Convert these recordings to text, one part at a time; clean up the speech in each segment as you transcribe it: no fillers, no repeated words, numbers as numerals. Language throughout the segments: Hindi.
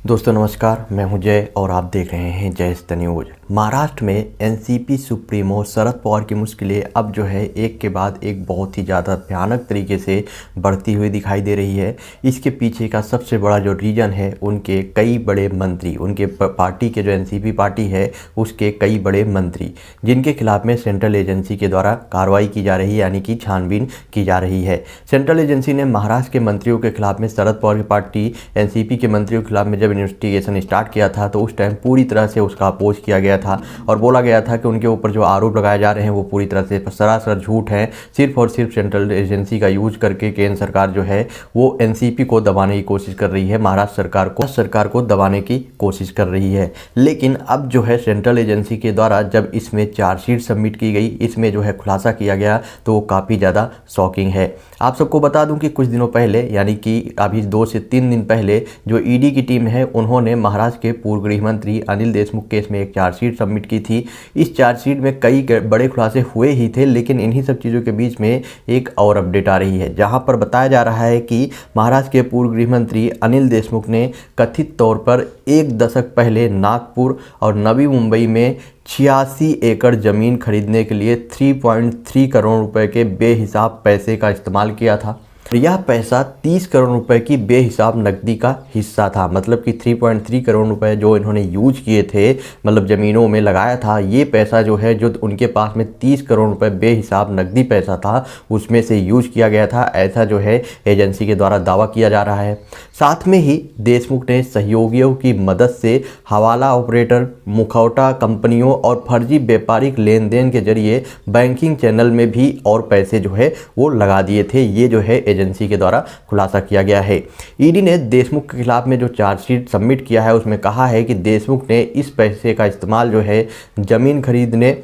दोस्तों नमस्कार, मैं हूं जय और आप देख रहे हैं जय द न्यूज। महाराष्ट्र में एनसीपी सुप्रीमो शरद पवार की मुश्किलें अब जो है एक के बाद एक बहुत ही ज़्यादा भयानक तरीके से बढ़ती हुई दिखाई दे रही है। इसके पीछे का सबसे बड़ा जो रीज़न है, उनके कई बड़े मंत्री, उनके पार्टी के जो एनसीपी पार्टी है उसके कई बड़े मंत्री, जिनके खिलाफ में सेंट्रल एजेंसी के द्वारा कार्रवाई की जा रही है, यानी कि छानबीन की जा रही है। सेंट्रल एजेंसी ने महाराष्ट्र के मंत्रियों के खिलाफ में, शरद पवार की पार्टी एनसीपी के मंत्रियों के खिलाफ में जब इन्वेस्टिगेशन स्टार्ट किया था तो उस टाइम पूरी तरह से उसका अपोज किया गया था और बोला गया था कि उनके ऊपर जो आरोप लगाए जा रहे हैं वो पूरी तरह से सरासर झूठ है। सिर्फ और सिर्फ सेंट्रल एजेंसी का यूज करके केंद्र सरकार जो है वो एनसीपी को दबाने की कोशिश कर रही है, महाराष्ट्र सरकार को दबाने की कोशिश कर रही है। लेकिन अब जो है सेंट्रल एजेंसी के द्वारा जब इसमें चार्जशीट सबमिट की गई, इसमें जो है खुलासा किया गया तो वो काफ़ी ज़्यादा शॉकिंग है। आप सबको बता दूं कि कुछ दिनों पहले, यानी कि अभी 2 से 3 दिन पहले, जो ईडी की टीम है उन्होंने महाराष्ट्र के पूर्व गृह मंत्री अनिल देशमुख केस में एक चार्जशीट सबमिट की थी। इस चार्जशीट में कई बड़े खुलासे हुए ही थे, लेकिन इन्हीं सब चीज़ों के बीच में एक और अपडेट आ रही है, जहां पर बताया जा रहा है कि महाराष्ट्र के पूर्व गृह मंत्री अनिल देशमुख ने कथित तौर पर 1 दशक पहले नागपुर और नवी मुंबई में 86 एकड़ ज़मीन खरीदने के लिए 3.3 करोड़ रुपए के बेहिसाब पैसे का इस्तेमाल किया था। यह पैसा 30 करोड़ रुपए की बेहिसाब नकदी का हिस्सा था। मतलब कि 3.3 करोड़ रुपए जो इन्होंने यूज किए थे, मतलब ज़मीनों में लगाया था, ये पैसा जो है, जो उनके पास में 30 करोड़ रुपए बेहिसाब नकदी पैसा था, उसमें से यूज किया गया था, ऐसा जो है एजेंसी के द्वारा दावा किया जा रहा है। साथ में ही देशमुख ने सहयोगियों की मदद से हवाला ऑपरेटर, मुखौटा कंपनियों और फर्जी व्यापारिक लेन देन के जरिए बैंकिंग चैनल में भी और पैसे जो है वो लगा दिए थे। ये जो है एजेंसी के द्वारा खुलासा किया गया है। ईडी ने देशमुख के खिलाफ में जो चार्जशीट सबमिट किया है उसमें कहा है कि देशमुख ने इस पैसे का इस्तेमाल जो है ज़मीन खरीदने,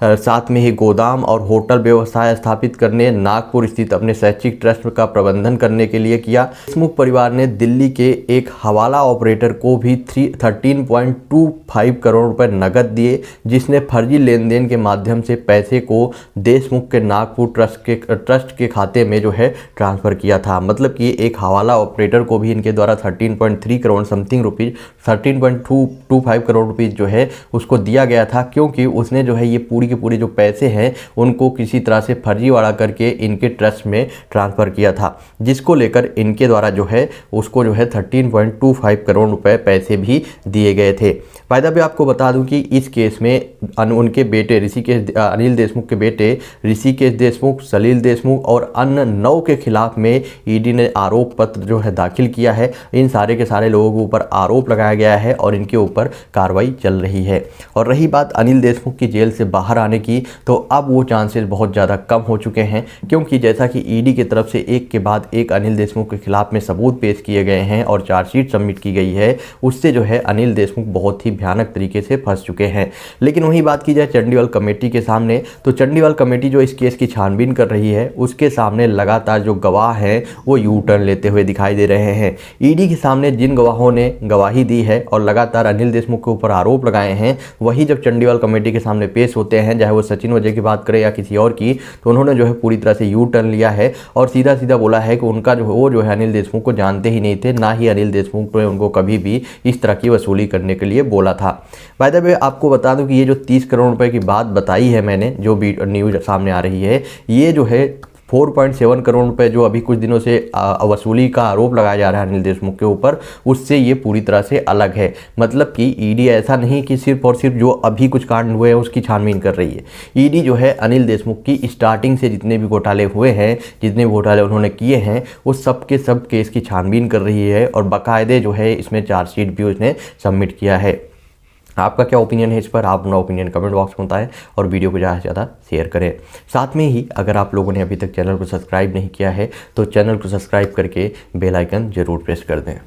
साथ में ही गोदाम और होटल व्यवसाय स्थापित करने, नागपुर स्थित अपने शैक्षिक ट्रस्ट का प्रबंधन करने के लिए किया। देशमुख परिवार ने दिल्ली के एक हवाला ऑपरेटर को भी 13.25 करोड़ रुपए नकद दिए, जिसने फर्जी लेन देन के माध्यम से पैसे को देशमुख के नागपुर ट्रस्ट के खाते में जो है ट्रांसफ़र किया था। मतलब कि एक हवाला ऑपरेटर को भी इनके द्वारा 13.3 crore something rupees, 13.25 crore rupees जो है उसको दिया गया था, क्योंकि उसने जो है ये पूरी के पूरे जो पैसे हैं उनको किसी तरह से फर्जीवाड़ा करके इनके ट्रस्ट में ट्रांसफ़र किया था, जिसको लेकर इनके द्वारा जो है उसको जो है 13.25 करोड़ रुपए पैसे भी दिए गए थे। फायदा भी आपको बता दूं कि इस केस में उनके बेटे अनिल देशमुख के बेटे ऋषिकेश देशमुख, सलील देशमुख और अन्य 9 के खिलाफ में ईडी ने आरोप पत्र जो है दाखिल किया है। इन सारे के सारे लोगों के ऊपर आरोप लगाया गया है और इनके ऊपर कार्रवाई चल रही है। और रही बात अनिल देशमुख की जेल से बाहर आने की, तो अब वो चांसेस बहुत ज़्यादा कम हो चुके हैं, क्योंकि जैसा कि ईडी की तरफ से एक के बाद एक अनिल देशमुख के खिलाफ में सबूत पेश किए गए हैं और चार्जशीट सबमिट की गई है, उससे जो है अनिल देशमुख बहुत ही भयानक तरीके से फंस चुके हैं। लेकिन वही बात की जाए चंडीगढ़ कमेटी के सामने, तो चंडीगढ़ कमेटी जो इस केस की छानबीन कर रही है उसके सामने लगातार जो गवाह हैं वो यू टर्न लेते हुए दिखाई दे रहे हैं। ईडी के सामने जिन गवाहों ने गवाही दी है और लगातार अनिल देशमुख के ऊपर आरोप लगाए हैं, वही जब चंडीगढ़ कमेटी के सामने पेश होते हैं, चाहे वो सचिन वजह की बात करें या किसी और की, तो उन्होंने जो है पूरी तरह से यू टर्न लिया है और सीधा सीधा बोला है कि उनका जो है अनिल देशमुख को जानते ही नहीं थे, ना ही अनिल देशमुख ने उनको कभी भी इस तरह की वसूली करने के लिए बोला था। बाय द वे आपको बता दूं कि ये जो 30 करोड़ रुपए की बात बताई है मैंने, जो भी न्यूज़ सामने आ रही है, ये जो है 4.7 करोड़ रुपए जो अभी कुछ दिनों से वसूली का आरोप लगाया जा रहा है अनिल देशमुख के ऊपर, उससे ये पूरी तरह से अलग है। मतलब कि ईडी ऐसा नहीं कि सिर्फ और सिर्फ जो अभी कुछ कांड हुए हैं उसकी छानबीन कर रही है। ईडी जो है अनिल देशमुख की स्टार्टिंग से जितने भी घोटाले हुए हैं, जितने भी घोटाले उन्होंने किए हैं, वो सब के सब केस की छानबीन कर रही है और बाकायदे जो है इसमें चार्जशीट भी उसने सबमिट किया है। आपका क्या ओपिनियन है इस पर? आप अपना ओपिनियन कमेंट बॉक्स में बताएं और वीडियो को ज़्यादा से ज़्यादा शेयर करें। साथ में ही अगर आप लोगों ने अभी तक चैनल को सब्सक्राइब नहीं किया है तो चैनल को सब्सक्राइब करके बेल आइकन ज़रूर प्रेस कर दें।